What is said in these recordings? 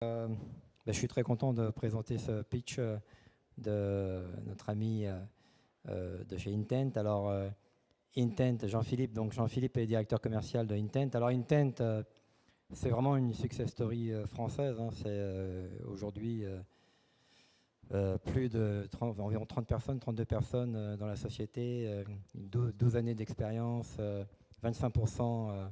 Je suis très content de présenter ce pitch de notre ami de chez Intent. Alors, Intent, Jean-Philippe. Donc, Jean-Philippe est directeur commercial de Intent. Alors, Intent, c'est vraiment une success story française. Hein. C'est aujourd'hui environ 30 personnes, 32 personnes dans la société, 12 années d'expérience, 25%.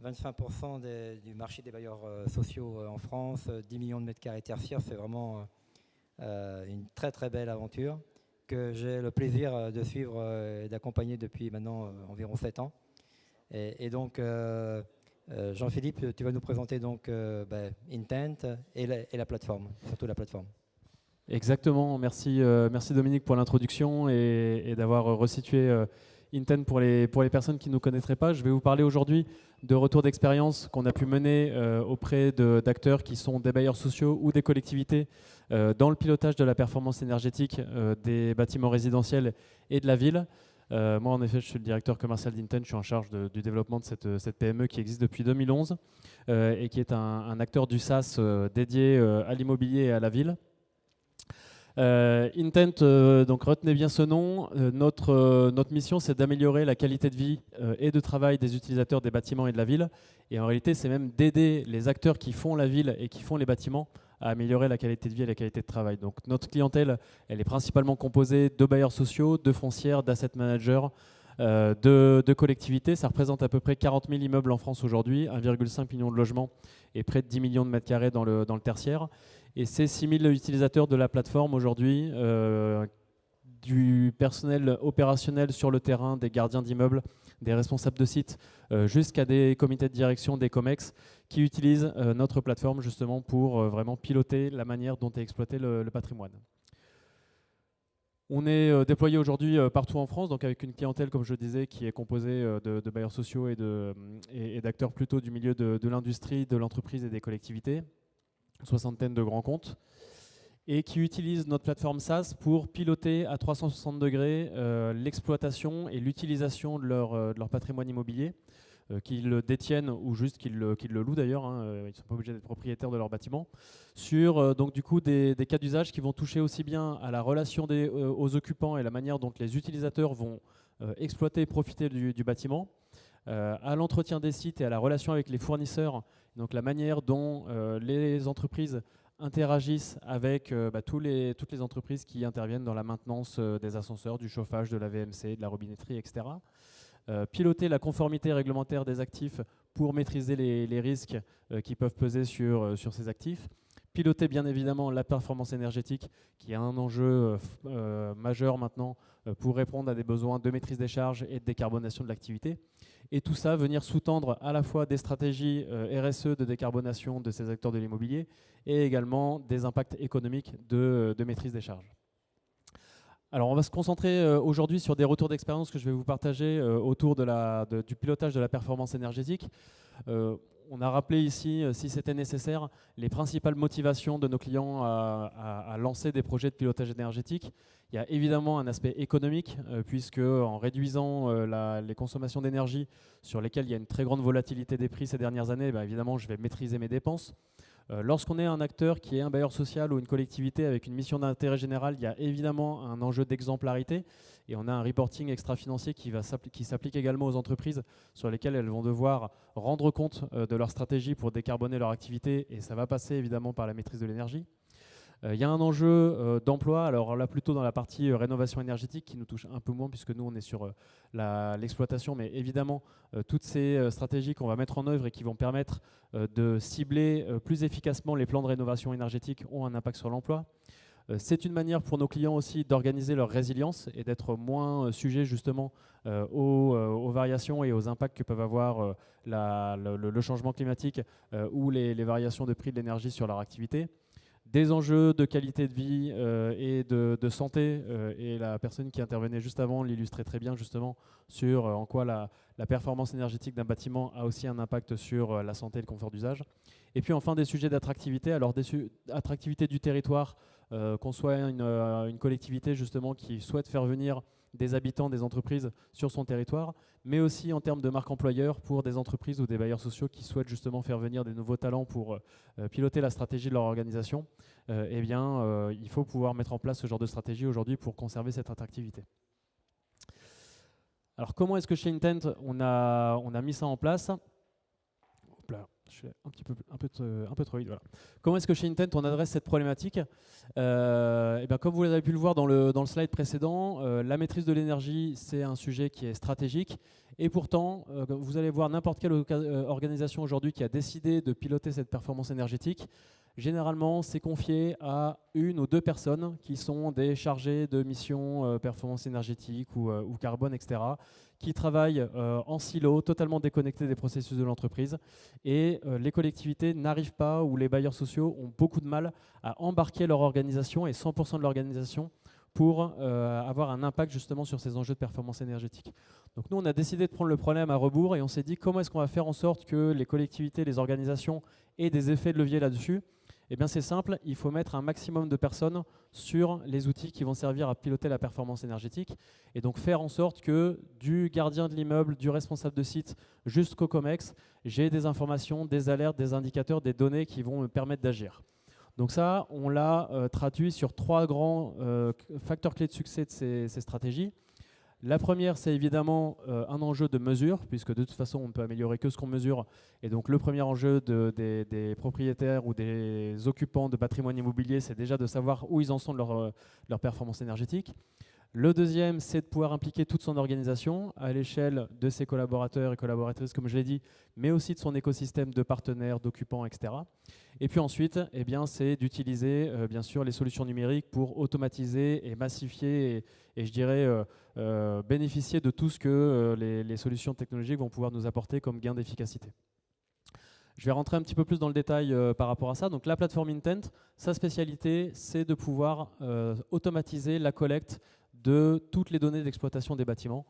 25% du marché des bailleurs sociaux en France, 10 millions de mètres carrés tertiaires, c'est vraiment une très très belle aventure que j'ai le plaisir de suivre et d'accompagner depuis maintenant environ 7 ans. Et donc, Jean-Philippe, tu vas nous présenter donc Intent et la plateforme, surtout la plateforme. Exactement, merci Dominique pour l'introduction et d'avoir resitué Intent pour les personnes qui ne nous connaîtraient pas. Je vais vous parler aujourd'hui de retours d'expérience qu'on a pu mener auprès d'acteurs qui sont des bailleurs sociaux ou des collectivités dans le pilotage de la performance énergétique des bâtiments résidentiels et de la ville. Moi, en effet, je suis le directeur commercial d'Intent, je suis en charge du développement de cette PME qui existe depuis 2011 et qui est un acteur du SaaS dédié à l'immobilier et à la ville. Intent, donc retenez bien ce nom. Notre mission, c'est d'améliorer la qualité de vie et de travail des utilisateurs des bâtiments et de la ville. Et en réalité, c'est même d'aider les acteurs qui font la ville et qui font les bâtiments à améliorer la qualité de vie et la qualité de travail. Donc notre clientèle, elle est principalement composée de bailleurs sociaux, de foncières, d'asset managers, de collectivités. Ça représente à peu près 40 000 immeubles en France aujourd'hui, 1,5 million de logements et près de 10 millions de mètres carrés dans le tertiaire. Et ces 6 000 utilisateurs de la plateforme aujourd'hui, du personnel opérationnel sur le terrain, des gardiens d'immeubles, des responsables de site, jusqu'à des comités de direction, des COMEX, qui utilisent notre plateforme justement pour vraiment piloter la manière dont est exploité le patrimoine. On est déployé aujourd'hui partout en France, donc avec une clientèle, comme je le disais, qui est composée de bailleurs sociaux et d'acteurs plutôt du milieu de l'industrie, de l'entreprise et des collectivités. Une soixantaine de grands comptes, et qui utilisent notre plateforme SaaS pour piloter à 360 degrés l'exploitation et l'utilisation de leur patrimoine immobilier, qu'ils le détiennent ou juste qu'ils le louent d'ailleurs, hein, ils ne sont pas obligés d'être propriétaires de leur bâtiment, sur donc du coup des cas d'usage qui vont toucher aussi bien à la relation aux occupants et la manière dont les utilisateurs vont exploiter et profiter du bâtiment, à l'entretien des sites et à la relation avec les fournisseurs, donc la manière dont les entreprises interagissent avec toutes les entreprises qui interviennent dans la maintenance des ascenseurs, du chauffage, de la VMC, de la robinetterie, etc. Piloter la conformité réglementaire des actifs pour maîtriser les risques qui peuvent peser sur ces actifs. Piloter bien évidemment la performance énergétique qui est un enjeu majeur maintenant pour répondre à des besoins de maîtrise des charges et de décarbonation de l'activité. Et tout ça, venir sous-tendre à la fois des stratégies RSE de décarbonation de ces acteurs de l'immobilier et également des impacts économiques de maîtrise des charges. Alors on va se concentrer aujourd'hui sur des retours d'expérience que je vais vous partager autour du pilotage de la performance énergétique. On a rappelé ici, si c'était nécessaire, les principales motivations de nos clients à lancer des projets de pilotage énergétique. Il y a évidemment un aspect économique, puisque en réduisant les consommations d'énergie sur lesquelles il y a une très grande volatilité des prix ces dernières années, évidemment je vais maîtriser mes dépenses. Lorsqu'on est un acteur qui est un bailleur social ou une collectivité avec une mission d'intérêt général, il y a évidemment un enjeu d'exemplarité et on a un reporting extra-financier qui s'applique également aux entreprises sur lesquelles elles vont devoir rendre compte de leur stratégie pour décarboner leur activité et ça va passer évidemment par la maîtrise de l'énergie. Il y a un enjeu d'emploi, alors là plutôt dans la partie rénovation énergétique qui nous touche un peu moins puisque nous on est sur l'exploitation, mais évidemment toutes ces stratégies qu'on va mettre en œuvre et qui vont permettre de cibler plus efficacement les plans de rénovation énergétique ont un impact sur l'emploi. C'est une manière pour nos clients aussi d'organiser leur résilience et d'être moins sujets justement aux variations et aux impacts que peuvent avoir le changement climatique ou les variations de prix de l'énergie sur leur activité. Des enjeux de qualité de vie et de santé, et la personne qui intervenait juste avant l'illustrait très bien justement sur en quoi la performance énergétique d'un bâtiment a aussi un impact sur la santé et le confort d'usage. Et puis enfin des sujets d'attractivité, alors attractivité du territoire, qu'on soit une collectivité justement qui souhaite faire venir des habitants, des entreprises sur son territoire, mais aussi en termes de marque employeur pour des entreprises ou des bailleurs sociaux qui souhaitent justement faire venir des nouveaux talents pour piloter la stratégie de leur organisation. Eh bien, il faut pouvoir mettre en place ce genre de stratégie aujourd'hui pour conserver cette attractivité. Alors, comment est-ce que chez Intent, on a mis ça en place ? Hop là, je suis un peu trop vite. Voilà. Comment est-ce que chez Intent, on adresse cette problématique ? Et bien, comme vous l'avez pu le voir dans le slide précédent, la maîtrise de l'énergie, c'est un sujet qui est stratégique. Et pourtant, vous allez voir n'importe quelle organisation aujourd'hui qui a décidé de piloter cette performance énergétique. Généralement, c'est confié à une ou deux personnes qui sont des chargés de mission performance énergétique ou carbone, etc., qui travaillent en silo, totalement déconnectés des processus de l'entreprise. Et les collectivités n'arrivent pas, ou les bailleurs sociaux ont beaucoup de mal à embarquer leur organisation et 100% de l'organisation pour avoir un impact justement sur ces enjeux de performance énergétique. Donc nous, on a décidé de prendre le problème à rebours et on s'est dit comment est-ce qu'on va faire en sorte que les collectivités, les organisations aient des effets de levier là-dessus. Eh bien c'est simple, il faut mettre un maximum de personnes sur les outils qui vont servir à piloter la performance énergétique et donc faire en sorte que du gardien de l'immeuble, du responsable de site jusqu'au COMEX, j'ai des informations, des alertes, des indicateurs, des données qui vont me permettre d'agir. Donc ça, on l'a traduit sur 3 grands facteurs clés de succès de ces stratégies. La première, c'est évidemment un enjeu de mesure, puisque de toute façon, on ne peut améliorer que ce qu'on mesure. Et donc, le premier enjeu des propriétaires ou des occupants de patrimoine immobilier, c'est déjà de savoir où ils en sont de leur performance énergétique. Le deuxième, c'est de pouvoir impliquer toute son organisation à l'échelle de ses collaborateurs et collaboratrices, comme je l'ai dit, mais aussi de son écosystème de partenaires, d'occupants, etc. Et puis ensuite, eh bien, c'est d'utiliser bien sûr les solutions numériques pour automatiser et massifier et je dirais bénéficier de tout ce que les solutions technologiques vont pouvoir nous apporter comme gain d'efficacité. Je vais rentrer un petit peu plus dans le détail par rapport à ça. Donc la plateforme Intent, sa spécialité, c'est de pouvoir automatiser la collecte de toutes les données d'exploitation des bâtiments,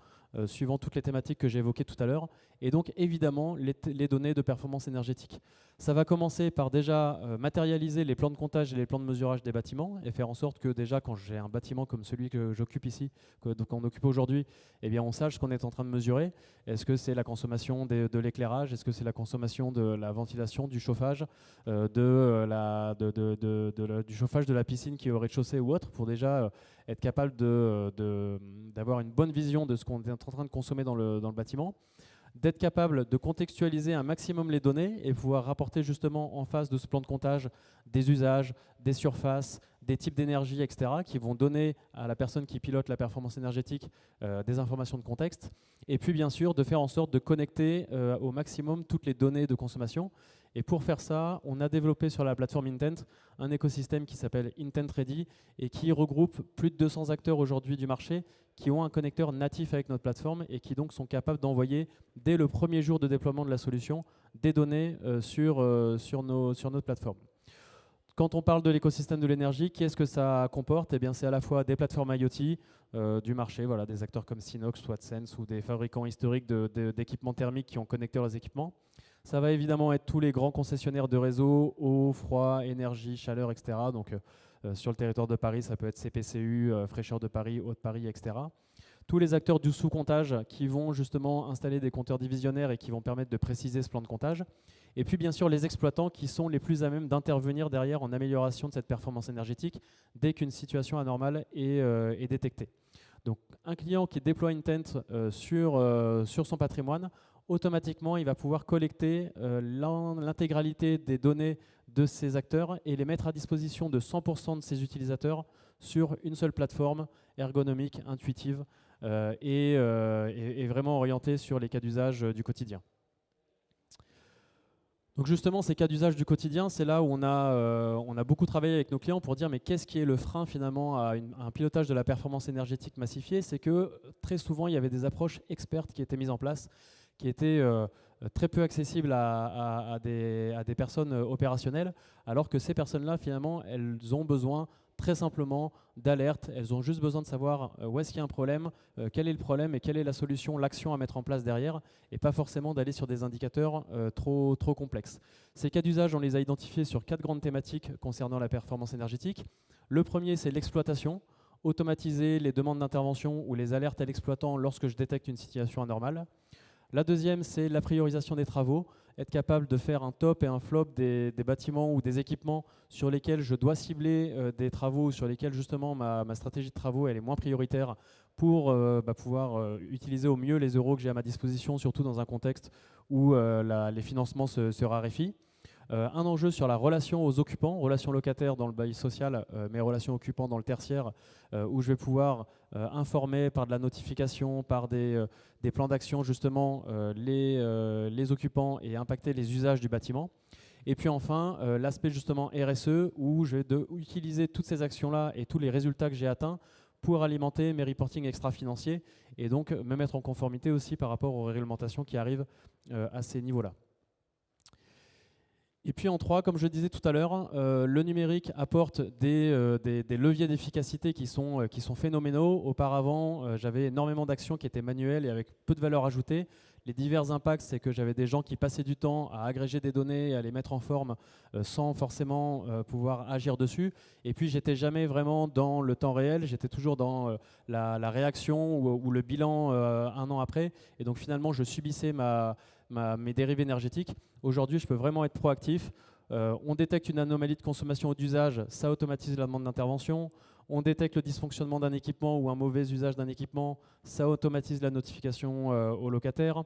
suivant toutes les thématiques que j'ai évoquées tout à l'heure, et donc évidemment les données de performance énergétique. Ça va commencer par déjà matérialiser les plans de comptage et les plans de mesurage des bâtiments, et faire en sorte que déjà quand j'ai un bâtiment comme celui que j'occupe ici, qu'on occupe aujourd'hui, eh bien on sache ce qu'on est en train de mesurer. Est-ce que c'est la consommation de l'éclairage? Est-ce que c'est la consommation de la ventilation, du chauffage, du chauffage de la piscine qui est au rez-de-chaussée ou autre, pour déjà être capable d'avoir une bonne vision de ce qu'on est en train de consommer dans le bâtiment, d'être capable de contextualiser un maximum les données et pouvoir rapporter justement en face de ce plan de comptage des usages, des surfaces, des types d'énergie, etc., qui vont donner à la personne qui pilote la performance énergétique des informations de contexte. Et puis bien sûr de faire en sorte de connecter au maximum toutes les données de consommation. Et pour faire ça, on a développé sur la plateforme Intent un écosystème qui s'appelle Intent Ready et qui regroupe plus de 200 acteurs aujourd'hui du marché qui ont un connecteur natif avec notre plateforme et qui donc sont capables d'envoyer dès le premier jour de déploiement de la solution des données sur notre plateforme. Quand on parle de l'écosystème de l'énergie, qu'est-ce que ça comporte? Eh bien, c'est à la fois des plateformes IoT du marché, voilà, des acteurs comme Synox, Wattsense ou des fabricants historiques d'équipements thermiques qui ont connecté leurs équipements. Ça va évidemment être tous les grands concessionnaires de réseau, eau, froid, énergie, chaleur, etc. Donc, sur le territoire de Paris, ça peut être CPCU, Fraîcheur de Paris, Eau de Paris, etc. Tous les acteurs du sous-comptage qui vont justement installer des compteurs divisionnaires et qui vont permettre de préciser ce plan de comptage. Et puis bien sûr les exploitants qui sont les plus à même d'intervenir derrière en amélioration de cette performance énergétique dès qu'une situation anormale est détectée. Donc un client qui déploie Intent sur son patrimoine, automatiquement il va pouvoir collecter l'intégralité des données de ces acteurs et les mettre à disposition de 100% de ses utilisateurs sur une seule plateforme ergonomique, intuitive et vraiment orientée sur les cas d'usage du quotidien. Donc justement, ces cas d'usage du quotidien, c'est là où on a beaucoup travaillé avec nos clients pour dire mais qu'est-ce qui est le frein finalement à un pilotage de la performance énergétique massifiée? C'est que très souvent, il y avait des approches expertes qui étaient mises en place, qui étaient très peu accessibles à des personnes opérationnelles, alors que ces personnes-là, finalement, elles ont besoin très simplement d'alerte. Elles ont juste besoin de savoir où est-ce qu'il y a un problème, quel est le problème et quelle est la solution, l'action à mettre en place derrière, et pas forcément d'aller sur des indicateurs trop complexes. Ces cas d'usage, on les a identifiés sur 4 grandes thématiques concernant la performance énergétique. Le premier, c'est l'exploitation. automatiser les demandes d'intervention ou les alertes à l'exploitant lorsque je détecte une situation anormale. La deuxième, c'est la priorisation des travaux, être capable de faire un top et un flop des bâtiments ou des équipements sur lesquels je dois cibler des travaux, sur lesquels justement ma stratégie de travaux elle est moins prioritaire pour pouvoir utiliser au mieux les euros que j'ai à ma disposition, surtout dans un contexte où les financements se raréfient. Un enjeu sur la relation aux occupants, relation locataire dans le bail social, mais relation occupants dans le tertiaire, où je vais pouvoir informer par de la notification, par des plans d'action justement les occupants et impacter les usages du bâtiment. Et puis enfin, l'aspect justement RSE, où je vais utiliser toutes ces actions-là et tous les résultats que j'ai atteints pour alimenter mes reportings extra-financiers et donc me mettre en conformité aussi par rapport aux réglementations qui arrivent à ces niveaux-là. Et puis en 3, comme je disais tout à l'heure, le numérique apporte des leviers d'efficacité qui sont phénoménaux. Auparavant, j'avais énormément d'actions qui étaient manuelles et avec peu de valeur ajoutée. Les divers impacts, c'est que j'avais des gens qui passaient du temps à agréger des données, à les mettre en forme sans forcément pouvoir agir dessus. Et puis, j'étais jamais vraiment dans le temps réel, j'étais toujours dans la réaction ou le bilan un an après. Et donc finalement, je subissais mes dérives énergétiques. Aujourd'hui, je peux vraiment être proactif. On détecte une anomalie de consommation ou d'usage, ça automatise la demande d'intervention. On détecte le dysfonctionnement d'un équipement ou un mauvais usage d'un équipement, ça automatise la notification au locataire.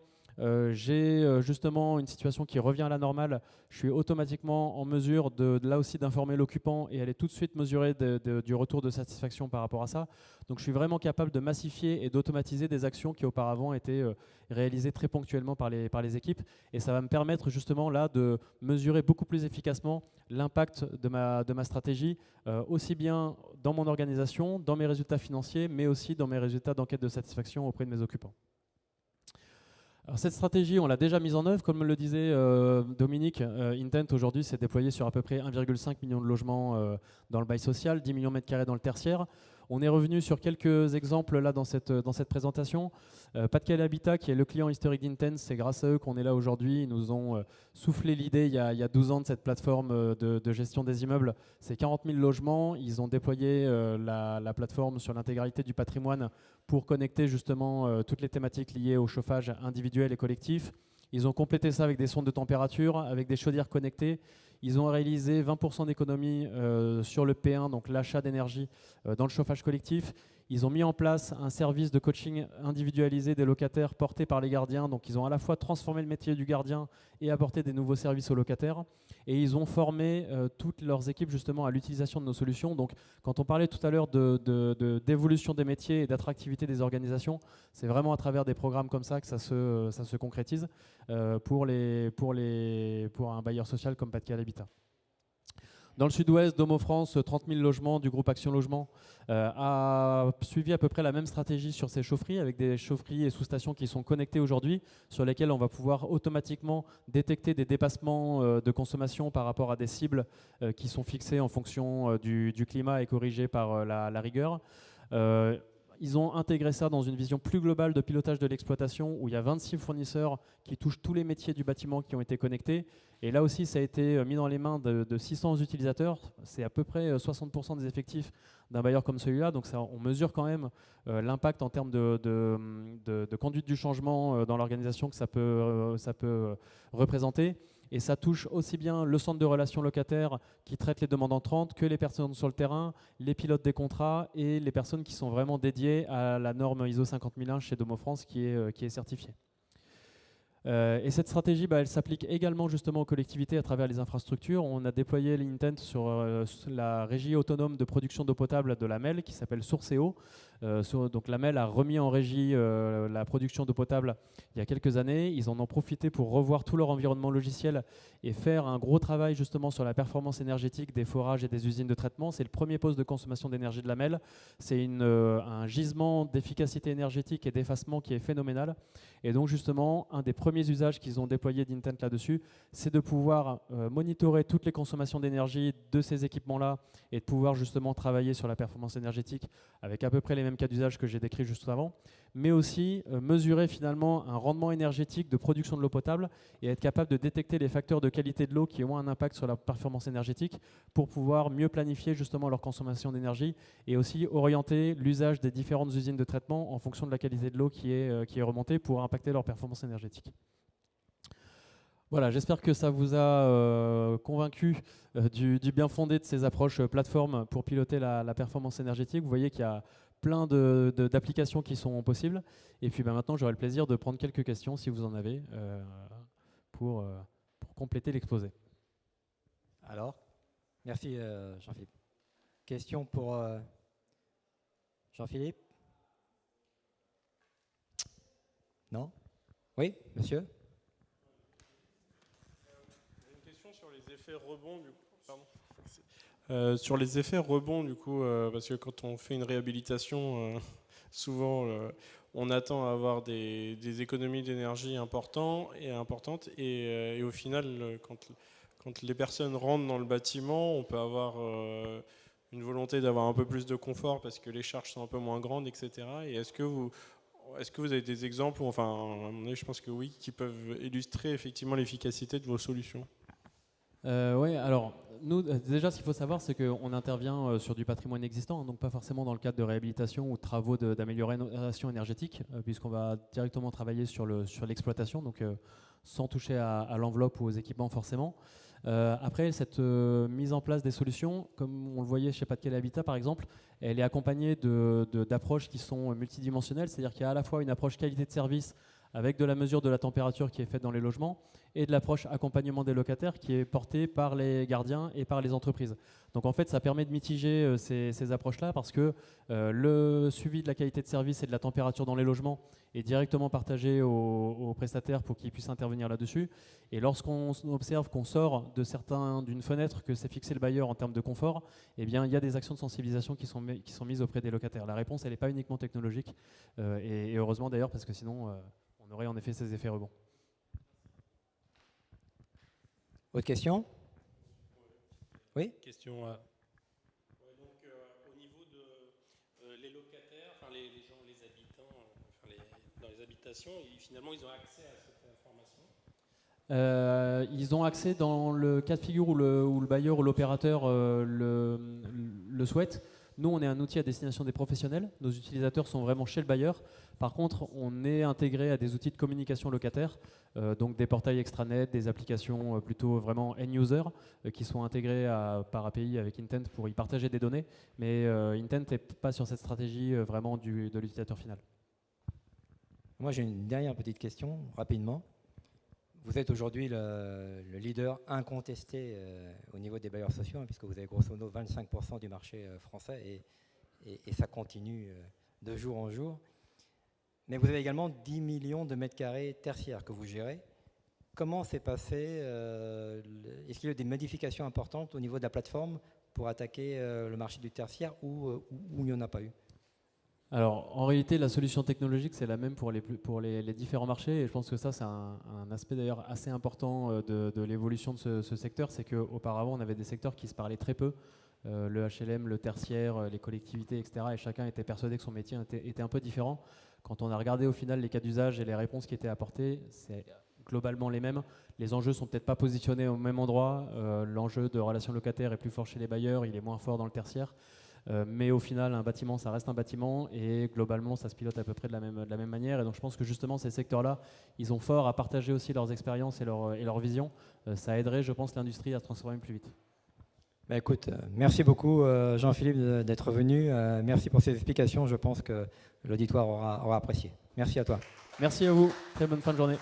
J'ai justement une situation qui revient à la normale, je suis automatiquement en mesure là aussi d'informer l'occupant et aller tout de suite mesurer du retour de satisfaction par rapport à ça. Donc je suis vraiment capable de massifier et d'automatiser des actions qui auparavant étaient réalisées très ponctuellement par les équipes, et ça va me permettre justement là de mesurer beaucoup plus efficacement l'impact de ma stratégie, aussi bien dans mon organisation, dans mes résultats financiers, mais aussi dans mes résultats d'enquête de satisfaction auprès de mes occupants. Alors cette stratégie, on l'a déjà mise en œuvre, comme le disait Dominique. Intent aujourd'hui s'est déployé sur à peu près 1,5 million de logements dans le bail social, 10 millions de mètres carrés dans le tertiaire. On est revenu sur quelques exemples là dans cette présentation. Pas-de-Calais Habitat, qui est le client historique d'Intent, c'est grâce à eux qu'on est là aujourd'hui. Ils nous ont soufflé l'idée il y a 12 ans de cette plateforme de gestion des immeubles. C'est 40 000 logements. Ils ont déployé la plateforme sur l'intégralité du patrimoine pour connecter justement toutes les thématiques liées au chauffage individuel et collectif. Ils ont complété ça avec des sondes de température, avec des chaudières connectées. Ils ont réalisé 20% d'économie sur le P1, donc l'achat d'énergie dans le chauffage collectif. Ils ont mis en place un service de coaching individualisé des locataires porté par les gardiens. Donc ils ont à la fois transformé le métier du gardien et apporté des nouveaux services aux locataires. Et ils ont formé toutes leurs équipes justement à l'utilisation de nos solutions. Donc quand on parlait tout à l'heure d'évolution des métiers et d'attractivité des organisations, c'est vraiment à travers des programmes comme ça que ça se concrétise pour un bailleur social comme Pas-de-Calais Habitat. Dans le sud-ouest, Domo France, 30 000 logements du groupe Action Logement, a suivi à peu près la même stratégie sur ses chaufferies, avec des chaufferies et sous-stations qui sont connectées aujourd'hui, sur lesquelles on va pouvoir automatiquement détecter des dépassements de consommation par rapport à des cibles qui sont fixées en fonction du climat et corrigées par la rigueur. Ils ont intégré ça dans une vision plus globale de pilotage de l'exploitation où il y a 26 fournisseurs qui touchent tous les métiers du bâtiment qui ont été connectés. Et là aussi, ça a été mis dans les mains de 600 utilisateurs. C'est à peu près 60% des effectifs d'un bailleur comme celui-là. Donc ça, on mesure quand même l'impact en termes de conduite du changement dans l'organisation que ça peut représenter. Et ça touche aussi bien le centre de relations locataires qui traite les demandes entrantes que les personnes sur le terrain, les pilotes des contrats et les personnes qui sont vraiment dédiées à la norme ISO 50001 chez Domo France qui est certifiée. Et cette stratégie, elle s'applique également justement aux collectivités à travers les infrastructures. On a déployé l'Intent sur la régie autonome de production d'eau potable de la MEL qui s'appelle Sourceo. Donc la MEL a remis en régie la production d'eau potable il y a quelques années. Ils en ont profité pour revoir tout leur environnement logiciel et faire un gros travail justement sur la performance énergétique des forages et des usines de traitement. C'est le premier poste de consommation d'énergie de la MEL. C'est un gisement d'efficacité énergétique et d'effacement qui est phénoménal. Et donc justement, un des premiers usages qu'ils ont déployé d'Intent là-dessus, c'est de pouvoir monitorer toutes les consommations d'énergie de ces équipements-là et de pouvoir justement travailler sur la performance énergétique avec à peu près les mêmes cas d'usage que j'ai décrits juste avant. mais aussi mesurer finalement un rendement énergétique de production de l'eau potable et être capable de détecter les facteurs de qualité de l'eau qui ont un impact sur la performance énergétique pour pouvoir mieux planifier justement leur consommation d'énergie et aussi orienter l'usage des différentes usines de traitement en fonction de la qualité de l'eau qui est remontée pour impacter leur performance énergétique. Voilà, j'espère que ça vous a convaincu du bien fondé de ces approches plateformes pour piloter la performance énergétique. Vous voyez qu'il y a plein d'applications qui sont possibles. Et puis maintenant, j'aurai le plaisir de prendre quelques questions, si vous en avez, pour compléter l'exposé. Alors, merci Jean-Philippe. Question pour Jean-Philippe? Non? Oui, monsieur? Sur les effets rebonds du coup, sur les effets rebonds du coup, parce que quand on fait une réhabilitation, souvent on attend à avoir des économies d'énergie importantes et au final quand les personnes rentrent dans le bâtiment, on peut avoir une volonté d'avoir un peu plus de confort parce que les charges sont un peu moins grandes, etc. Et est-ce que vous avez des exemples, enfin je pense que oui, qui peuvent illustrer effectivement l'efficacité de vos solutions? Oui, alors nous, déjà, ce qu'il faut savoir, c'est qu'on intervient sur du patrimoine existant, hein, donc pas forcément dans le cadre de réhabilitation ou de travaux d'amélioration énergétique, puisqu'on va directement travailler sur l'exploitation, donc sans toucher à l'enveloppe ou aux équipements forcément. Après, cette mise en place des solutions, comme on le voyait chez Pas de Calais Habitat par exemple, elle est accompagnée d'approches qui sont multidimensionnelles, c'est-à-dire qu'il y a à la fois une approche qualité de service avec de la mesure de la température qui est faite dans les logements et de l'approche accompagnement des locataires qui est portée par les gardiens et par les entreprises. Donc en fait, ça permet de mitiger ces approches-là parce que le suivi de la qualité de service et de la température dans les logements est directement partagé aux prestataires pour qu'ils puissent intervenir là-dessus. Et lorsqu'on observe qu'on sort d'une fenêtre que s'est fixé le bailleur en termes de confort, eh bien, il y a des actions de sensibilisation qui sont mises auprès des locataires. La réponse, elle n'est pas uniquement technologique, et heureusement d'ailleurs, parce que sinon, on aurait en effet ces effets rebonds. Autre question? Oui? Question. Donc, au niveau de les locataires, enfin les gens, les habitants, dans les habitations, finalement, ils ont accès à cette information? Ils ont accès dans le cas de figure où le bailleur ou l'opérateur le souhaite. Nous, on est un outil à destination des professionnels. Nos utilisateurs sont vraiment chez le bailleur. Par contre, on est intégré à des outils de communication locataire, donc des portails extranet, des applications plutôt vraiment end-user qui sont intégrés par API avec Intent pour y partager des données. Mais Intent n'est pas sur cette stratégie vraiment de l'utilisateur final. Moi, j'ai une dernière petite question, rapidement. Vous êtes aujourd'hui le leader incontesté au niveau des bailleurs sociaux, hein, puisque vous avez grosso modo 25% du marché français et ça continue de jour en jour. Mais vous avez également 10 millions de mètres carrés tertiaires que vous gérez. Comment s'est passé est-ce qu'il y a eu des modifications importantes au niveau de la plateforme pour attaquer le marché du tertiaire ou il n'y en a pas eu? Alors, en réalité, la solution technologique, c'est la même pour les différents marchés. Et je pense que ça, c'est un aspect d'ailleurs assez important de l'évolution de ce secteur. C'est qu'auparavant, on avait des secteurs qui se parlaient très peu. Le HLM, le tertiaire, les collectivités, etc. Et chacun était persuadé que son métier était un peu différent. Quand on a regardé au final les cas d'usage et les réponses qui étaient apportées, c'est globalement les mêmes. Les enjeux sont peut-être pas positionnés au même endroit. L'enjeu de relation locataire est plus fort chez les bailleurs, il est moins fort dans le tertiaire. Mais au final, un bâtiment, ça reste un bâtiment et globalement, ça se pilote à peu près de la même manière. Et donc, je pense que justement, ces secteurs-là, ils ont fort à partager aussi leurs expériences et leur vision. Ça aiderait, je pense, l'industrie à se transformer plus vite. Bah écoute, merci beaucoup Jean-Philippe d'être venu. Merci pour ces explications. Je pense que l'auditoire aura apprécié. Merci à toi. Merci à vous. Très bonne fin de journée.